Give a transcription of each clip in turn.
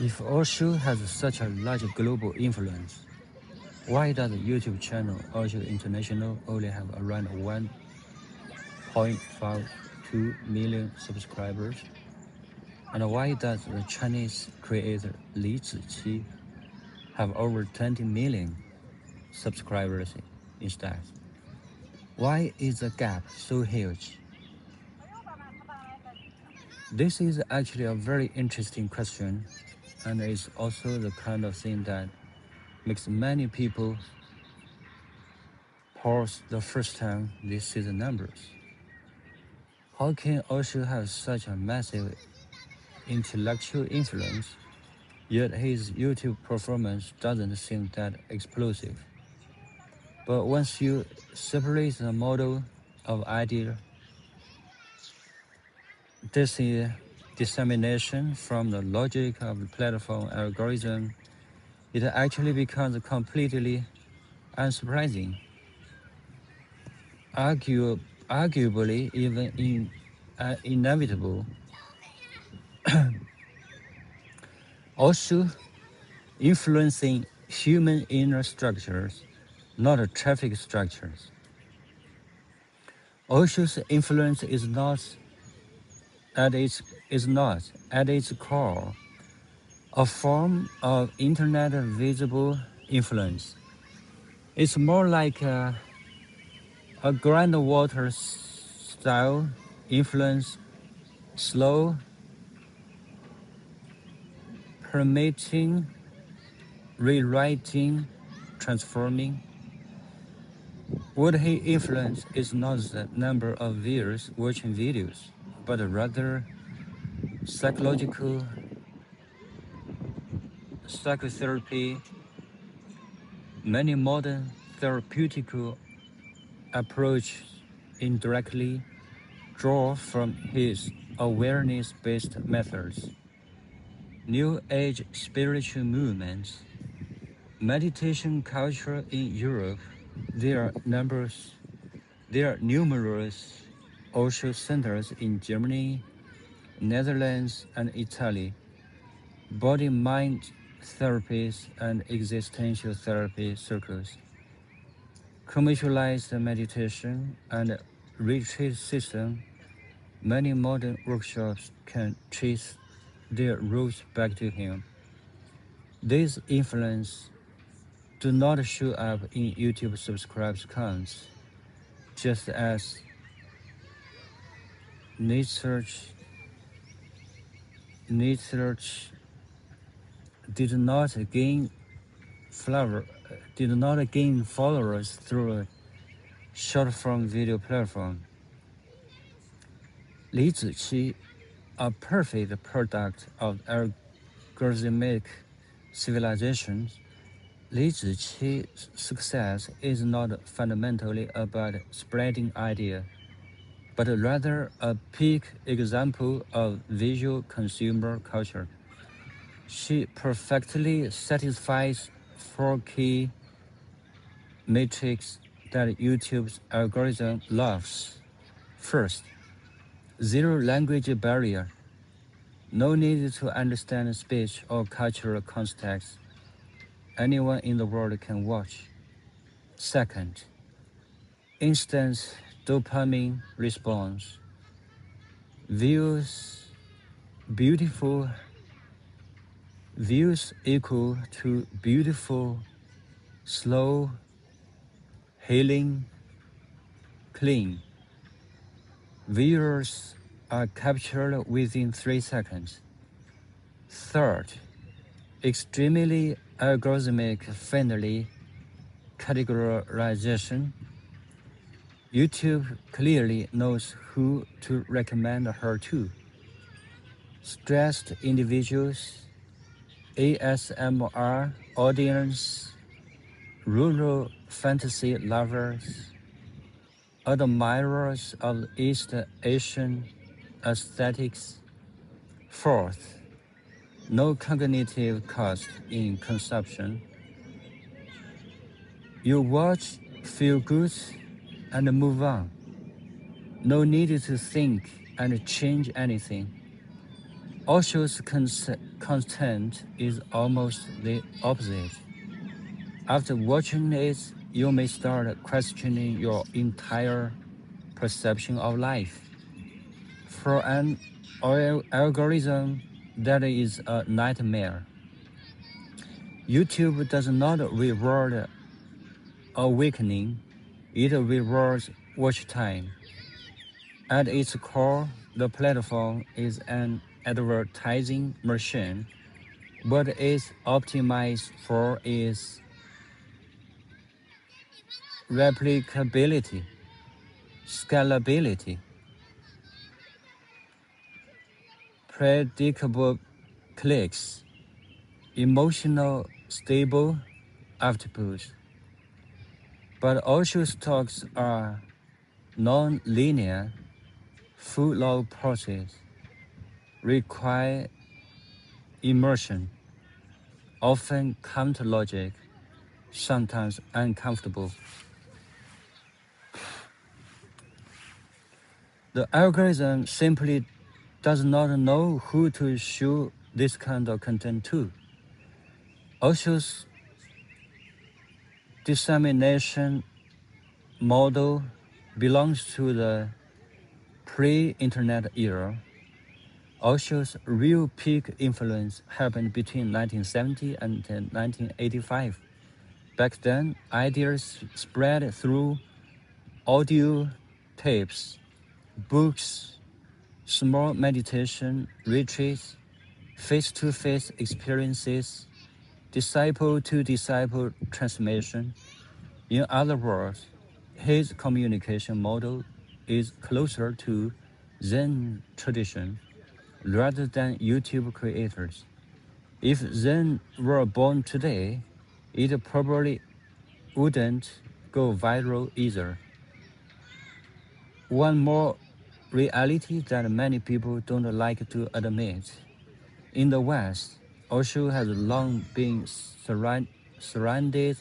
If Osho has such a large global influence, why does the YouTube channel Osho International only have around 1.52 million subscribers? And why does the Chinese creator Li Zhiqi have over 20 million subscribers instead? Why is the gap so huge? This is actually a very interesting question, and it's also the kind of thing that makes many people pause the first time they see the numbers. How can Osho have such a massive intellectual influence, yet his YouTube performance doesn't seem that explosive? But once you separate the model of idea dissemination from the logic of the platform algorithm, it actually becomes completely unsurprising, argu- arguably even inevitable. Also, influencing human inner structures, not traffic structures. Osho's influence is not at its core a form of internet visible influence. It's more like a groundwater style influence, slow, permeating, rewriting, transforming. What he influenced is not the number of viewers watching videos, but rather psychological psychotherapy. Many modern therapeutic approaches indirectly draw from his awareness-based methods. New Age spiritual movements, meditation culture in Europe, there are numbers there are numerous Osho centers in Germany, Netherlands, and Italy. Body-mind therapies and existential therapy circles, commercialized meditation and retreat system. Many modern workshops can trace their roots back to him. These influences do not show up in YouTube subscribes counts, just as research research did not gain flower, did not gain followers through a short-form video platform. Li Ziqi, a perfect product of algorithmic civilization, Li Ziqi's success is not fundamentally about spreading idea, but rather a peak example of visual consumer culture. She perfectly satisfies four key metrics that YouTube's algorithm loves. First, zero language barrier. No need to understand speech or cultural context. Anyone in the world can watch. Second, instant dopamine response. Views beautiful views equal to beautiful, slow, healing, clean. Viewers are captured within 3 seconds. Third, extremely algorithmic friendly categorization. YouTube clearly knows who to recommend her to. Stressed individuals, ASMR audience, rural fantasy lovers, admirers of East Asian aesthetics. Fourth, no cognitive cost in consumption. You watch, feel good, and move on. No need to think and change anything. Osho's content is almost the opposite. After watching it, you may start questioning your entire perception of life. For an algorithm, that is a nightmare. YouTube does not reward awakening, it rewards watch time. At its core, the platform is an advertising machine. What is optimized for is replicability, scalability, predictable clicks, emotional stable output. But Osho's talks are non-linear, full of process, require immersion, often counter logic, sometimes uncomfortable. The algorithm simply does not know who to show this kind of content to. Osho's dissemination model belongs to the pre-internet era. Osho's real peak influence happened between 1970 and 1985. Back then, ideas spread through audio tapes, books, small meditation retreats, face-to-face experiences, disciple-to-disciple transmission. In other words, his communication model is closer to Zen tradition rather than YouTube creators. If Zen were born today, it probably wouldn't go viral either. One more reality that many people don't like to admit. In the West, Osho has long been surrounded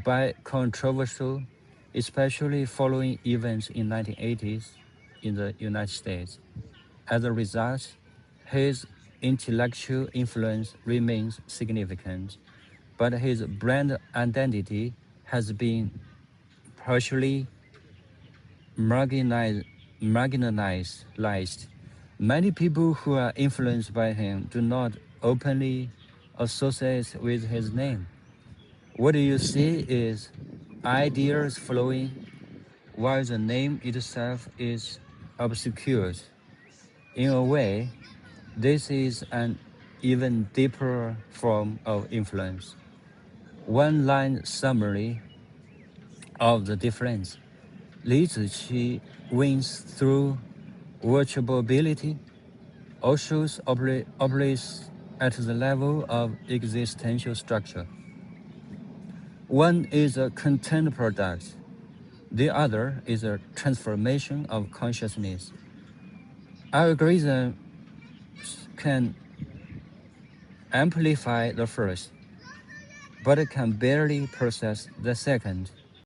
by controversial, especially following events in 1980s in the United States. As a result, his intellectual influence remains significant, but his brand identity has been partially marginalized. marginalized. Many people who are influenced by him do not openly associate with his name. What you see is ideas flowing while the name itself is obscured. In a way, this is an even deeper form of influence. One line summary of the difference. Li Zhiqi wins through watchability. Osho's operates at the level of existential structure. One is a content product, the other is a transformation of consciousness. Algorithms can amplify the first, but it can barely process the second.